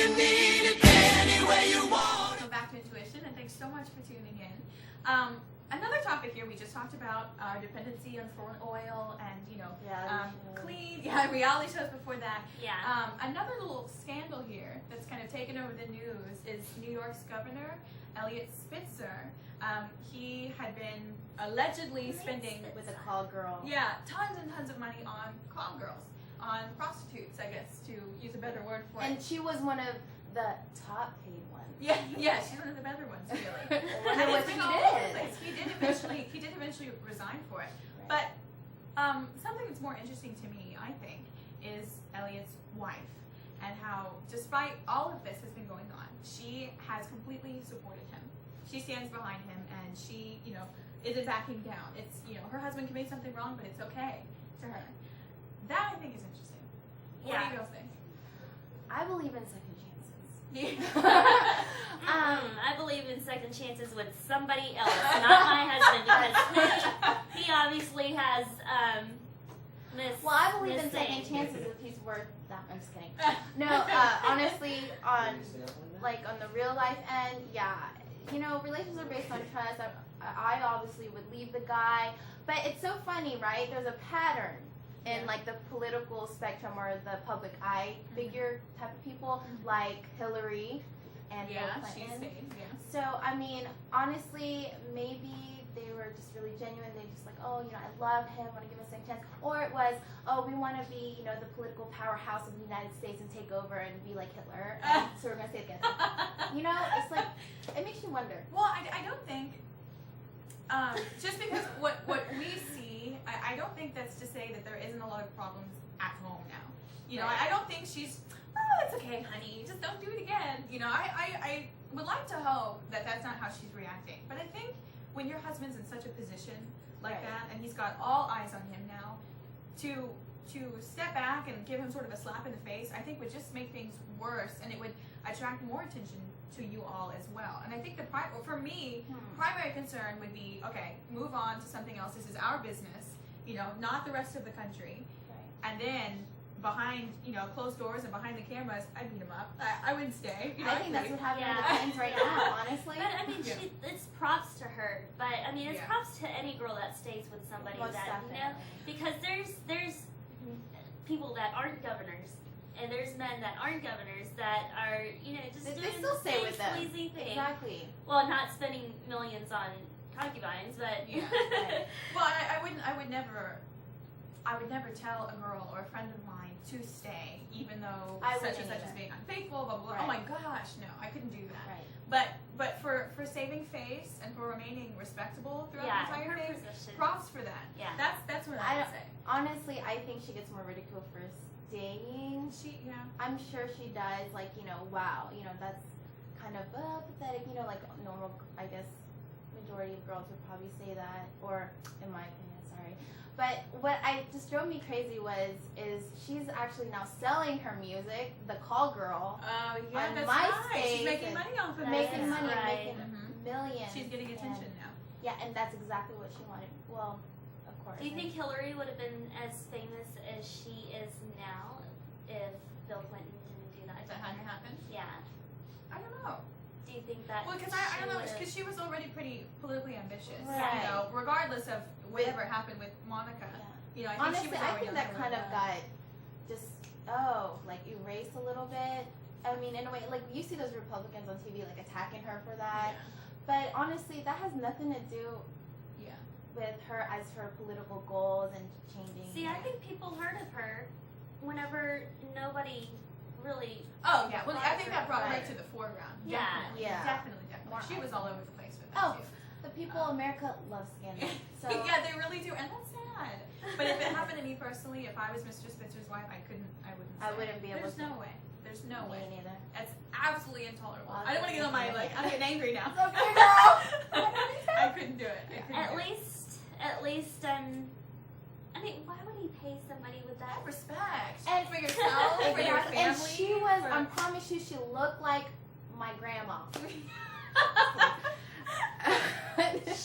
you need it, any way you want. So back to intuition, and thanks so much for tuning in. Another topic here, we just talked about our dependency on foreign oil and, clean, reality shows before that. Yeah. Another little scandal here that's kind of taken over the news is New York's governor, Elliot Spitzer. He had been allegedly spending with a call girl. Yeah, tons and tons of money on call girls, on prostitutes, I guess, to use a better word for it. And she was one of the top paid ones. Yeah, she's one of the better ones, really. I wonder what she did. He did eventually resign for it. Right. But something that's more interesting to me, I think, is Elliot's wife and how, despite all of this has been going on, she has completely supported him. She stands behind him, and she, isn't backing down. It's, her husband can make something wrong, but it's okay to her. That I think is interesting. What do you girls think? I believe in second chances. I believe in second chances with somebody else, not my husband, because he obviously has Well, I believe in second chances if he's worth that. I'm just kidding. No, honestly, on the real life end, relationships are based on trust. I obviously would leave the guy, but it's so funny, right? There's a pattern in the political spectrum or the public eye figure type of people, like Hillary and Bill Clinton. So I mean, honestly, maybe they were just really genuine. They just I love him, want to give him a second chance. Or it was, we want to be, the political powerhouse of the United States and take over and be like Hitler. And so we're gonna stay together. It's it makes you wonder. Well, I don't think just because what we see, I don't think that's to say that there isn't a lot of problems at home now. I don't think she's, it's okay, honey, just don't do it again. I would like to hope that that's not how she's reacting. But I think when your husband's in such a position like that, and he's got all eyes on him now, to step back and give him sort of a slap in the face, I think would just make things worse, and it would attract more attention to you all as well. And I think for me, primary concern would be, okay, move on to something else. This is our business, not the rest of the country. Right. And then behind, closed doors and behind the cameras, I'd beat him up. I wouldn't stay. I think that's what happened with the Clintons right now, honestly. But I mean, it's props to her. But I mean, it's props to any girl that stays with somebody because there's people that aren't governors, and there's men that aren't governors that are just they doing still the stay same with them. sleazy thing. Exactly. Well, not spending millions on concubines, but Well, I would never tell a girl or a friend of mine to stay, even though such and such is being unfaithful, blah, blah, blah. Right. Oh my gosh, no, I couldn't do that. Right. But for saving face and for remaining respectable throughout the entire thing, position. Props for that. Yeah. That's what I would say. Honestly, I think she gets more ridiculed for staying. I'm sure she does. Wow, that's kind of pathetic. Normal, I guess, majority of girls would probably say that, or in my opinion, sorry. But what just drove me crazy is she's actually now selling her music, The Call Girl, on that's MySpace. right. She's making money off of it. Making money, right. making millions. She's getting attention now. Yeah, and that's exactly what she wanted. Well, of course. Do you think Hillary would have been as famous as she is now if Bill Clinton didn't do that? If that hadn't happened? Yeah. I don't know. Do you think that? Well, because I don't know, because she was already pretty politically ambitious. Right. Regardless of whatever happened with Monica. Yeah. I think she Honestly, was I already think that kind of got just erased a little bit. I mean, in a way, you see those Republicans on TV attacking her for that. Yeah. But honestly, that has nothing to do with her as her political goals and changing. See, I think people heard of her whenever nobody really. Oh yeah, well I think that brought her to the foreground. Yeah. Definitely. She was all over the place with that too. The people of America love scandal. So yeah, they really do, and that's sad. But if it happened to me personally, if I was Mr. Spitzer's wife, I wouldn't be able to. There's no way. Me neither. That's absolutely intolerable. I don't want to get on my I'm getting angry now. Okay, girl. I couldn't do it. At least, I mean, why would he pay somebody with that? Respect. And for yourself, for your family. And she was, I promise you, she looked like my grandma.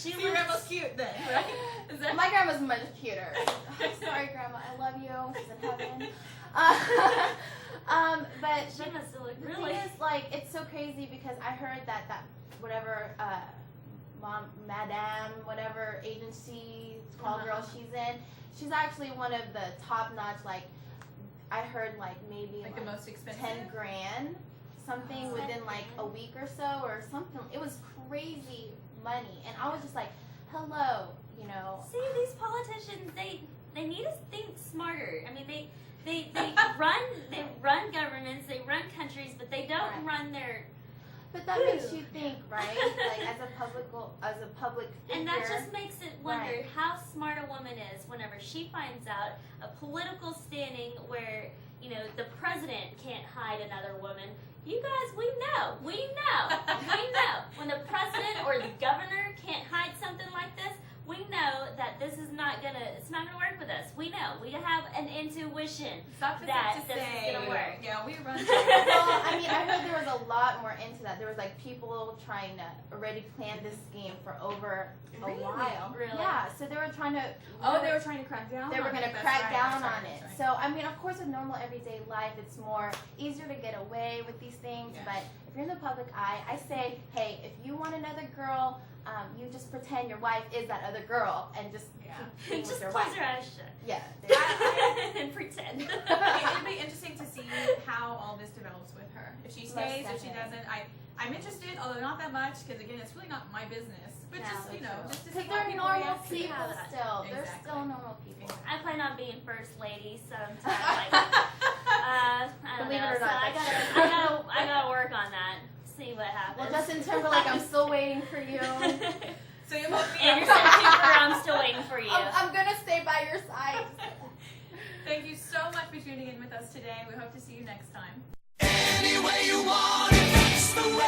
Your grandma's cute then, right? My grandma's much cuter. I'm sorry, Grandma. I love you. She's in heaven. But She must have looked the really. thing is, like, it's so crazy because I heard that whatever Madame whatever agency call girl she's in, she's actually one of the top notch. Like, I heard like maybe Like the most expensive. 10 grand something within like a week or so or something. It was crazy money, and I was just like, hello, you know. See, these politicians, they need to think smarter. I mean, they run governments, they run countries, but they don't run their. But that makes you think, right? Like as a public figure. And that just makes it wonder how smart a woman is whenever she finds out a political standing where, you know, the president can't hide another woman. You guys, we know. When the president or the governor can't hide something like this, we know that it's not gonna work with us. We know. We have an intuition that this is gonna work. Yeah, we run. Well, I mean, I heard there was a lot more into that. There was like people trying to already plan this scheme for over a while. Really? Yeah, so they were trying to. They were trying to crack down. They were going to That's crack right, down that's on right, it. that's So I mean, of course, with normal everyday life, it's more easier to get away with these things. Yeah. But if you're in the public eye, I say, hey, if you want another girl, you just pretend your wife is that other girl and just keep being Just with your close wife. your eyes shut. Yeah. And pretend. It'd be interesting to see how all this develops with her. If she stays, if she definitely. doesn't, I'm interested, although not that much, because again, it's really not my business. But Yeah, just, you know, just to see Because how they're people normal react to it. people still. They're Exactly. still normal people. I plan on being first lady sometime. I don't Believe know. it or So not, I gotta work on that. See what happens. Well, Justin Timberlake, I'm still waiting for you. So you must be Anderson Cooper, I'm still waiting for you. I'm gonna stay by your side. Thank you so much for tuning in with us today. We hope to see you next time. Any way you want it, that's the way